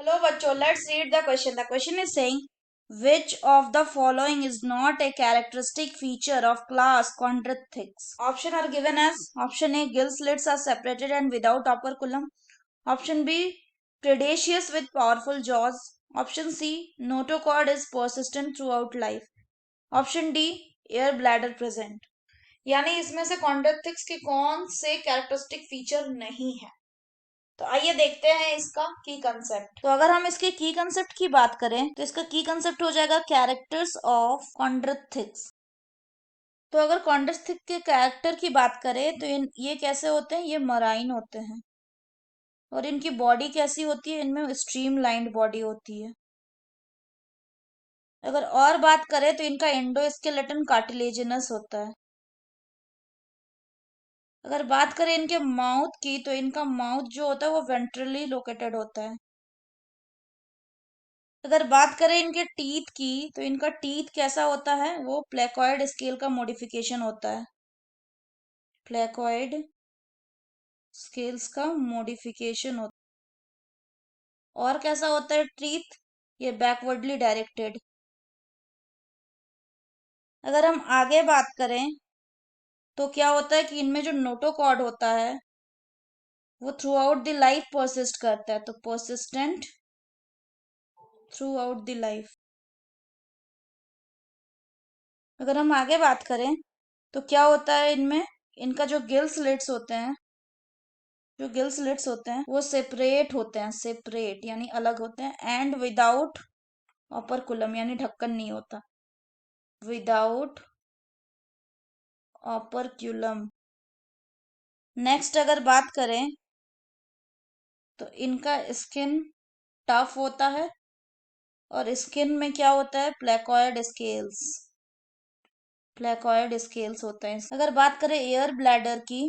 Hello, bachcho. Let's read the question. The question is saying, which of the following is not a characteristic feature of class Chondrichthyes? Option are given as option A, gill slits are separated and without operculum. Option B, predaceous with powerful jaws. Option C, notochord is persistent throughout life. Option D, air bladder present. यानी इसमें से कॉन्ड्रिक्टिक्स के कौन से characteristic feature नहीं है। तो आइए देखते हैं इसका की कंसेप्ट। तो अगर हम इसके की कंसेप्ट की बात करें तो इसका की कंसेप्ट हो जाएगा कैरेक्टर्स ऑफ कॉन्ड्रिक्टिक्स। तो अगर कॉन्ड्रिक्टिक के कैरेक्टर की बात करें तो ये कैसे होते हैं, ये मराइन होते हैं और इनकी बॉडी कैसी होती है, इनमें स्ट्रीम लाइंड बॉडी होती है। अगर और बात करें तो इनका एंडोस्केलेटन कार्टिलेजिनस होता है। अगर बात करें इनके माउथ की तो इनका माउथ जो होता है वो वेंट्रली लोकेटेड होता है। अगर बात करें इनके टीथ की तो इनका टीथ कैसा होता है, वो प्लेकॉइड स्केल का मॉडिफिकेशन होता है। प्लेकॉइड स्केल्स का मॉडिफिकेशन होता है। और कैसा होता है टीथ, ये बैकवर्डली डायरेक्टेड। अगर हम आगे बात करें तो क्या होता है कि इनमें जो नोटोकॉर्ड होता है वो through out the life persist करता है, तो persistent through out the life. अगर हम आगे बात करें तो क्या होता है इनमें, इनका जो गिल स्लिट्स होते हैं, जो गिल स्लिट्स होते हैं वो सेपरेट होते हैं, सेपरेट यानी अलग होते हैं। एंड विदाउट ऑपरकुलम यानी ढक्कन नहीं होता, विदाउट ऑपरक्यूलम। नेक्स्ट अगर बात करें तो इनका स्किन टफ होता है और स्किन में क्या होता है, प्लेकॉइड स्केल्स, प्लेकॉइड स्केल्स होते हैं। अगर बात करें एयर ब्लैडर की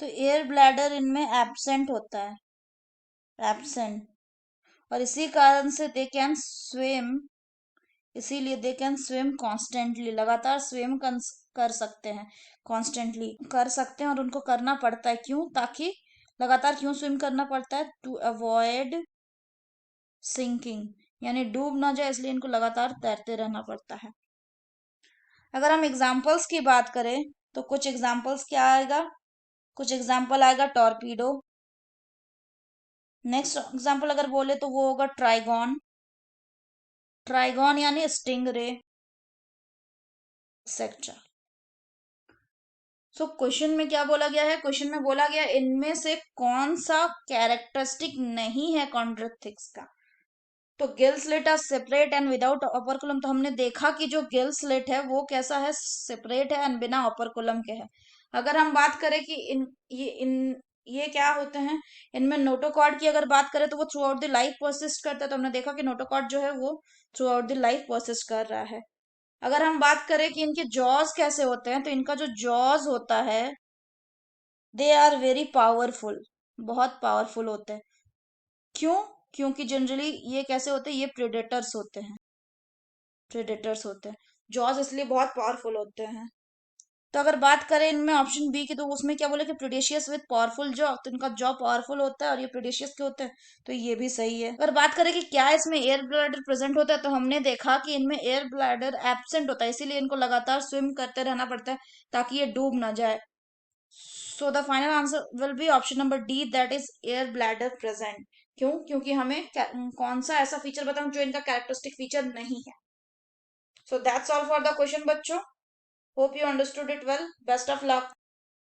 तो एयर ब्लैडर इनमें एब्सेंट होता है, एब्सेंट। और इसी कारण से दे कैन स्विम, इसीलिए दे कैन स्विम कॉन्स्टेंटली, लगातार स्विम कर सकते हैं, कॉन्स्टेंटली कर सकते हैं। और उनको करना पड़ता है क्यों, ताकि लगातार क्यों स्विम करना पड़ता है, टू अवॉइड सिंकिंग, यानी डूब ना जाए इसलिए इनको लगातार तैरते रहना पड़ता है। अगर हम एग्जाम्पल्स की बात करें तो कुछ एग्जाम्पल्स क्या आएगा, कुछ एग्जाम्पल आएगा टॉर्पीडो। नेक्स्ट एग्जाम्पल अगर बोले तो वो होगा ट्राइगॉन, ट्राइगॉन यानी स्टिंग रे एक्सेट्रा। सो क्वेश्चन में क्या बोला गया है, क्वेश्चन में बोला गया इनमें से कौन सा कैरेक्टरिस्टिक नहीं है कॉन्ड्रिक्टिक्स का। तो gill slit are separate and without operculum, तो हमने देखा कि जो गिल स्लिट है वो कैसा है, सेपरेट है एंड बिना ऑपरकुलम के है। अगर हम बात करें कि ये क्या होते हैं, इनमें नोटोकॉर्ड की अगर बात करें तो वो through out the life persist करता है, तो हमने देखा कि नोटोकॉर्ड जो है वो through out the life persist कर रहा है। अगर हम बात करें कि इनके जॉज कैसे होते हैं तो इनका जो जॉज होता है दे आर वेरी पावरफुल, बहुत पावरफुल होते हैं। क्यों, क्योंकि जनरली ये कैसे होते हैं, ये प्रेडेटर्स होते हैं, प्रेडेटर्स होते हैं। जॉज इसलिए बहुत पावरफुल होते हैं। तो अगर बात करें इनमें ऑप्शन बी की तो उसमें क्या बोले कि प्रीडेशियस विद पावरफुल जॉ, तो इनका जॉ पावरफुल होता है और ये प्रीडेशियस के होते हैं, तो ये भी सही है। अगर बात करें कि क्या इसमें एयर ब्लैडर प्रेजेंट होता है तो हमने देखा कि इनमें एयर ब्लैडर एब्सेंट होता है, इसीलिए इनको लगातार स्विम करते रहना पड़ता है ताकि ये डूब ना जाए। So the final answer will be option number D, that is air bladder present. क्यों, क्योंकि हमें कौन सा ऐसा फीचर बताऊं जो इनका कैरेक्टरिस्टिक फीचर नहीं है। So that's all for the question बच्चों, hope you understood it well, best of luck.